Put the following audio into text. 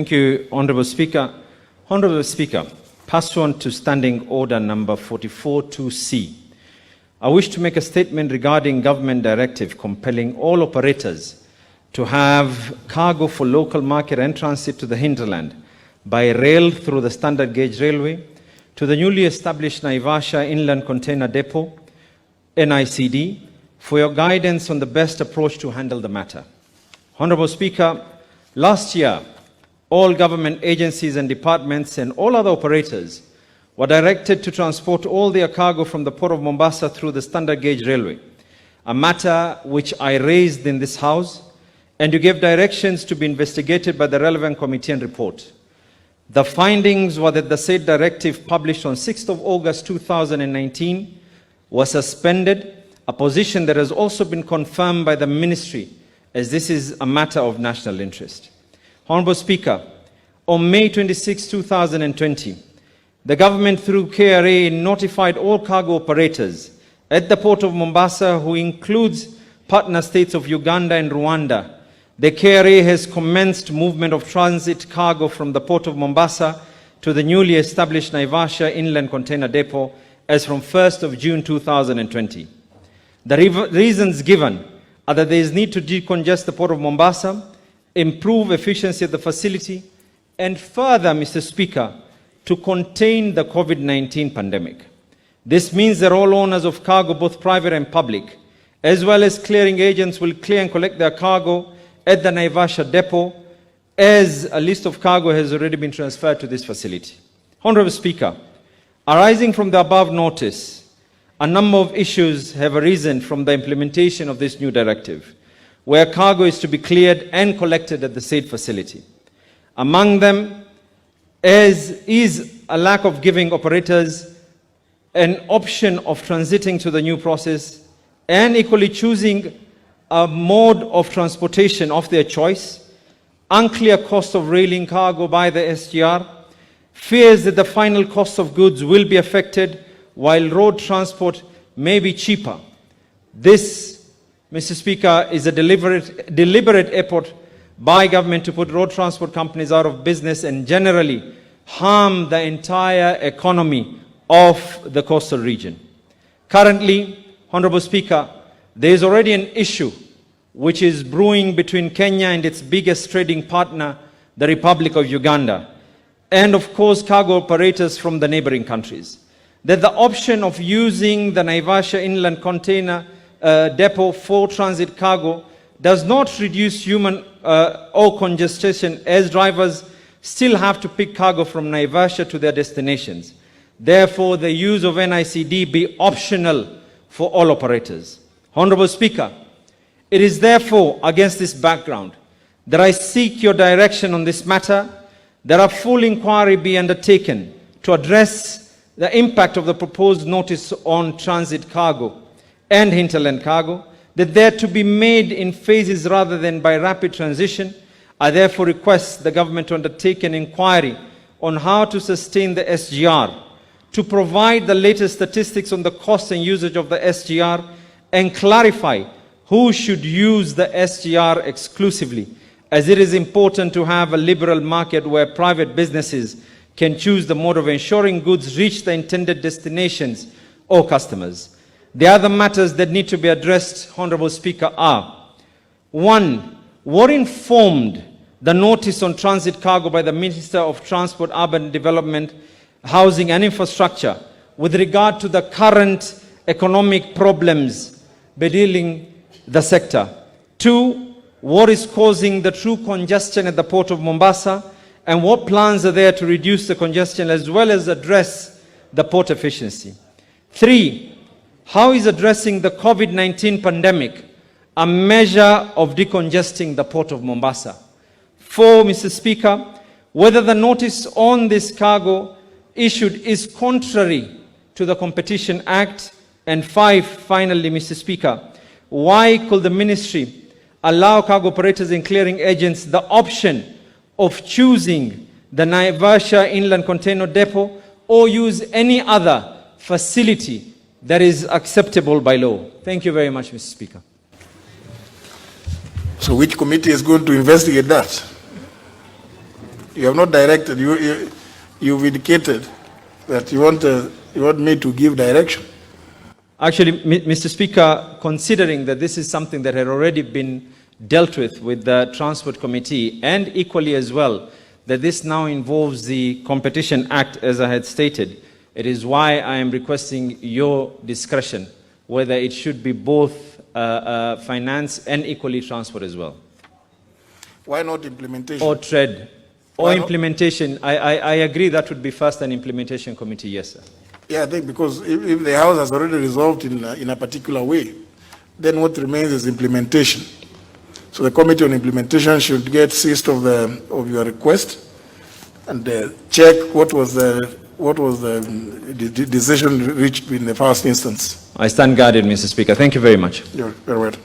Thank you, Honourable Speaker. Honourable Speaker, pursuant to Standing Order number 44-2C, I wish to make a statement regarding government directive compelling all operators to have cargo for local market and transit to the hinterland by rail through the standard gauge railway to the newly established Naivasha Inland Container Depot, NICD, for your guidance on the best approach to handle the matter. Honourable Speaker, last year, all government agencies and departments and all other operators were directed to transport all their cargo from the port of Mombasa through the standard gauge railway, a matter which I raised in this House, and you gave directions to be investigated by the relevant committee and report. The findings were that the said directive published on 6th of August 2019 was suspended, a position that has also been confirmed by the Ministry, as this is a matter of national interest. Honourable Speaker, on May 26, 2020, the government through KRA notified all cargo operators at the port of Mombasa, who includes partner states of Uganda and Rwanda. The KRA has commenced movement of transit cargo from the port of Mombasa to the newly established Naivasha Inland Container Depot as from 1st of June 2020. The reasons given are that there is need to decongest the port of Mombasa, improve efficiency of the facility, and further, Mr. Speaker, to contain the COVID-19 pandemic. This means that all owners of cargo, both private and public, as well as clearing agents, will clear and collect their cargo at the Naivasha depot, as a list of cargo has already been transferred to this facility. Honourable Speaker, arising from the above notice, a number of issues have arisen from the implementation of this new directive, where cargo is to be cleared and collected at the said facility. Among them is a lack of giving operators an option of transiting to the new process and equally choosing a mode of transportation of their choice, unclear cost of railing cargo by the SGR, fears that the final cost of goods will be affected while road transport may be cheaper. This, Mr. Speaker, is a deliberate effort by government to put road transport companies out of business and generally harm the entire economy of the coastal region. Currently, Honourable Speaker, there is already an issue which is brewing between Kenya and its biggest trading partner, the Republic of Uganda, and of course cargo operators from the neighbouring countries, that the option of using the Naivasha Inland Container Depot for transit cargo does not reduce human or congestion, as drivers still have to pick cargo from Naivasha to their destinations. Therefore, the use of NICD be optional for all operators. Honourable Speaker, it is therefore against this background that I seek your direction on this matter, that a full inquiry be undertaken to address the impact of the proposed notice on transit cargo and hinterland cargo, that they are to be made in phases rather than by rapid transition. I therefore request the government to undertake an inquiry on how to sustain the SGR, to provide the latest statistics on the cost and usage of the SGR, and clarify who should use the SGR exclusively, as it is important to have a liberal market where private businesses can choose the mode of ensuring goods reach the intended destinations or customers. The other matters that need to be addressed, Honourable Speaker, are: 1. What informed the notice on transit cargo by the Minister of Transport, Urban Development, Housing and Infrastructure with regard to the current economic problems bedealing the sector? 2. What is causing the true congestion at the port of Mombasa, and what plans are there to reduce the congestion as well as address the port efficiency? 3. How is addressing the COVID-19 pandemic a measure of decongesting the port of Mombasa? 4, Mr. Speaker, whether the notice on this cargo issued is contrary to the Competition Act. And 5, finally, Mr. Speaker, why could the Ministry allow cargo operators and clearing agents the option of choosing the Naivasha Inland Container Depot or use any other facility that is acceptable by law? Thank you very much, Mr. Speaker. So which committee is going to investigate that? You have not directed. You've indicated that you want me to give direction. Actually, Mr. Speaker, considering that this is something that had already been dealt with the Transport Committee, and equally as well, that this now involves the Competition Act, as I had stated, it is why I am requesting your discretion, whether it should be both finance and equally transport as well. Why not implementation? Or trade. Why Or not? implementation. I agree that would be first an implementation committee, yes, sir. Yeah, I think because if the House has already resolved in a particular way, then what remains is implementation. So the Committee on Implementation should get seized of your request and check what was the decision reached in the first instance. I stand guarded, Mr. Speaker. Thank you very much. You're welcome.